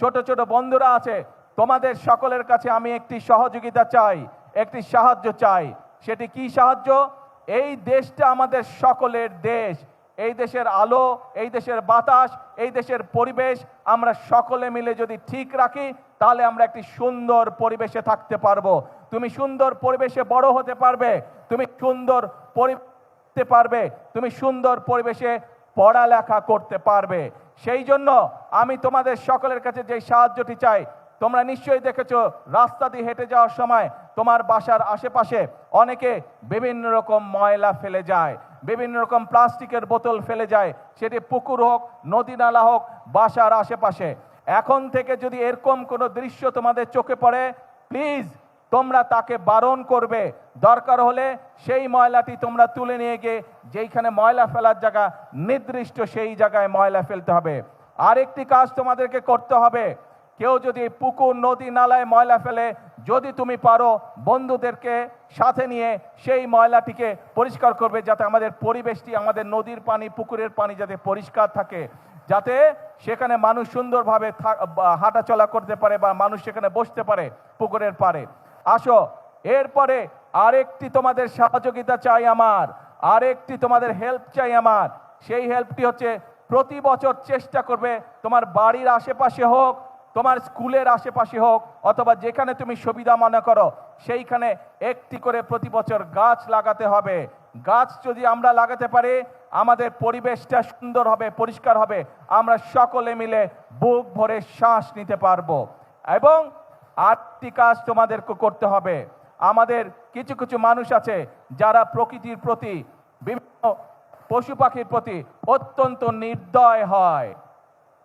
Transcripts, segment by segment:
ছোট ছোট বন্ধুরা আছে, তোমাদের সকলের কাছে আমি একটি সহযোগিতা চাই, একটি সাহায্য চাই। সেটি কি সাহায্য? এই দেশটা আমাদের সকলের দেশ। এই দেশের আলো, এই দেশের বাতাস, এই দেশের পরিবেশ আমরা সকলে মিলে যদি ঠিক রাখি, তাহলে আমরা একটি সুন্দর পরিবেশে থাকতে পারবো। তুমি সুন্দর পরিবেশে বড় হতে পারবে, তুমি সুন্দর পরিবেশে পারবে, তুমি সুন্দর পরিবেশে পড়ালেখা করতে পারবে। সেই জন্য আমি তোমাদের সকলের কাছে যে সাহায্যটি চাই, তোমরা নিশ্চয়ই দেখেছো রাস্তা দিয়ে হেঁটে যাওয়ার সময় তোমার বাসার আশেপাশে অনেকে বিভিন্ন রকম ময়লা ফেলে যায়, বিভিন্ন রকম প্লাস্টিকের বোতল ফেলে যায়, সেটি পুকুর হোক, নদী নালা হোক, বাসার আশেপাশে। এখন থেকে যদি এরকম কোনো দৃশ্য তোমাদের চোখে পড়ে, প্লিজ তোমরা তাকে বারণ করবে। দরকার হলে সেই ময়লাটি তোমরা তুলে নিয়ে গিয়ে যেইখানে ময়লা ফেলার জায়গা নির্দিষ্ট, সেই জায়গায় ময়লা ফেলতে হবে। আরেকটি কাজ তোমাদেরকে করতে হবে, কেউ যদি পুকুর, নদী, নালায় ময়লা ফেলে, যদি তুমি পারো বন্ধুদেরকে সাথে নিয়ে সেই ময়লাটিকে পরিষ্কার করবে, যাতে আমাদের পরিবেশটি, আমাদের নদীর পানি, পুকুরের পানি যাতে পরিষ্কার থাকে, যাতে সেখানে মানুষ সুন্দরভাবে হাঁটাচলা করতে পারে বা মানুষ সেখানে বসতে পারে পুকুরের পাড়ে। আসো, এরপরে আরেকটি তোমাদের সহযোগিতা চাই আমার, আরেকটি তোমাদের হেল্প চাই আমার। সেই হেল্পটি হচ্ছে, প্রতি বছর চেষ্টা করবে তোমার বাড়ির আশেপাশে হোক, তোমার স্কুলের আশেপাশে হোক, অথবা যেখানে তুমি সুবিধা মনে করো, সেইখানে একটি করে প্রতি বছর গাছ লাগাতে হবে। গাছ যদি আমরা লাগাতে পারি, আমাদের পরিবেশটা সুন্দর হবে, পরিষ্কার হবে, আমরা সকলে মিলে বুক ভরে শ্বাস নিতে পারবো। এবং আরেকটি কাজ তোমাদেরকে করতে হবে, আমাদের কিছু কিছু মানুষ আছে যারা প্রকৃতির প্রতি, বিভিন্ন পশু পাখির প্রতি অত্যন্ত নির্দয় হয়।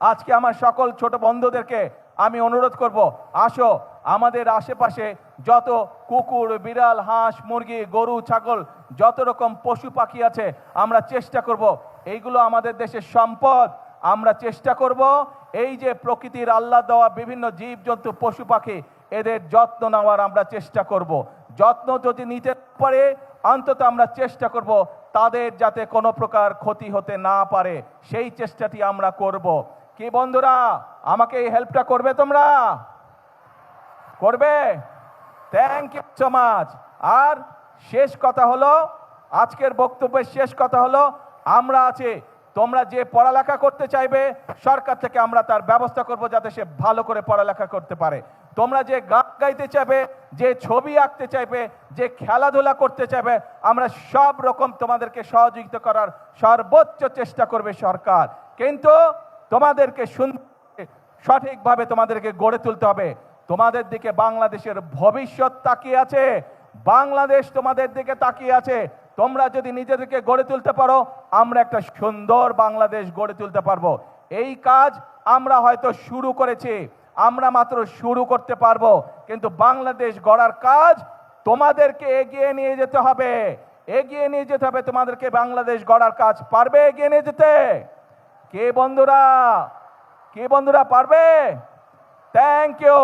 আজকে আমার সকল ছোট বন্ধুদেরকে আমি অনুরোধ করব, আসো আমাদের আশেপাশে যত কুকুর, বিড়াল, হাঁস, মুরগি, গরু, ছাগল, যত রকম পশু পাখি আছে, আমরা চেষ্টা করব, এইগুলো আমাদের দেশের সম্পদ। আমরা চেষ্টা করব এই যে প্রকৃতির আল্লাহ দেওয়া বিভিন্ন জীবজন্তু, পশু পাখি, এদের যত্ন নেওয়ার আমরা চেষ্টা করব। যত্ন যদি নিতে পারে, অন্তত আমরা চেষ্টা করব তাদের যাতে কোনো প্রকার ক্ষতি হতে না পারে, সেই চেষ্টাটি আমরা করব। কি বন্ধুরা, আমাকে এই হেল্পটা করবে? তোমরা করবে? Thank you so much. আর শেষ কথা হলো, আজকের বক্তব্যের শেষ কথা হলো, আমরা আছি, তোমরা যে পড়ালেখা করতে চাইবে, সরকার থেকে আমরা তার ব্যবস্থা করব যাতে সে ভালো করে পড়ালেখা করতে পারে। তোমরা যে গান গাইতে চাইবে, যে ছবি আঁকতে চাইবে, যে খেলাধুলা করতে চাইবে, আমরা সব রকম তোমাদেরকে সহযোগিতা করার সর্বোচ্চ চেষ্টা করবে সরকার। কিন্তু তোমাদেরকে সঠিকভাবে তোমাদেরকে গড়ে তুলতে হবে। তোমাদের দিকে বাংলাদেশের ভবিষ্যৎ তাকিয়ে আছে, বাংলাদেশ তোমাদের দিকে তাকিয়ে আছে। তোমরা যদি নিজেদেরকে গড়ে তুলতে পারো, আমরা একটা সুন্দর বাংলাদেশ গড়ে তুলতে পারবো। এই কাজ আমরা হয়তো শুরু করেছি, আমরা মাত্র শুরু করতে পারবো, কিন্তু বাংলাদেশ গড়ার কাজ তোমাদেরকে এগিয়ে নিয়ে যেতে হবে, এগিয়ে নিয়ে যেতে হবে তোমাদেরকে। বাংলাদেশ গড়ার কাজ পারবে এগিয়ে নিয়ে যেতে? কে বন্ধুরা, কে বন্ধুরা পারবে? Thank you.